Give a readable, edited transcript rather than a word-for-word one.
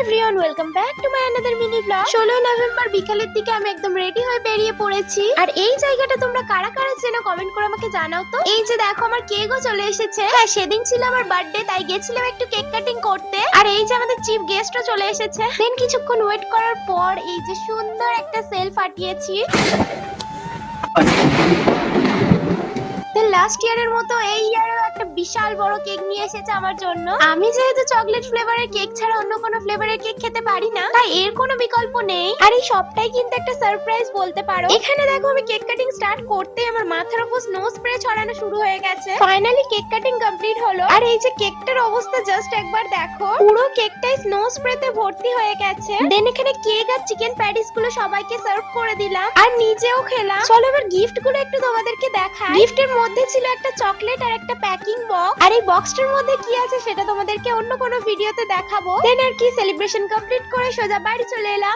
Everyone, welcome back to my another mini blog. 16 November বিকালের দিকে আমি একদম রেডি হয়ে বেরিয়ে পড়েছি। আর এই জায়গাটা তোমরা কারা কারা চেনো কমেন্ট করে আমাকে জানাও তো। এই যে দেখো আমার কেকও চলে এসেছে। হ্যাঁ, সেদিন ছিল আমার বার্থডে, তাই গেছিলাম একটু কেক কাটিং করতে। আর এই যে আমাদের চিফ গেস্টও চলে এসেছে। দেন কিছুক্ষণ ওয়েট করার পর এই যে সুন্দর একটা সেল ফাটিয়েছি। লাস্ট ইয়ারের মতো এই ইয়ারেও একটা বিশাল বড় কেক নিয়ে এসেছে আমার জন্য। আমি যেহেতু চকলেট ফ্লেভারের কেক ছাড়া অন্য কোনো ফ্লেভারের কেক খেতে পারি না, তাই এর কোনো বিকল্প নেই। আর এই সবটাই কিন্তু একটা সারপ্রাইজ বলতে পারো। এখানে দেখো আমি কেক কাটিং স্টার্ট করতে আমার মাথার উপর স্নো স্প্রে ছড়ানো শুরু হয়ে গেছে। ফাইনালি কেক কাটিং কমপ্লিট হলো। আর এই যে কেকটার অবস্থা জাস্ট একবার দেখো, পুরো কেকটাই স্নো স্প্রেতে ভর্তি হয়ে গেছে। দেন এখানে কেক আর চিকেন প্যাটিস গুলো সবাইকে সার্ভ করে দিলাম আর নিজেও খেলাম। চলো এবার গিফট গুলো একটু তোমাদেরকে দেখাই। গিফটের মধ্যে ছিল একটা চকলেট আর একটা প্যাকিং বক্স। আর এই বক্সটার মধ্যে কি আছে সেটা তোমাদেরকে অন্য কোনো ভিডিওতে দেখাবো। দেন আর কি সেলিব্রেশন কমপ্লিট করে সোজা বাড়ি চলে এলাম।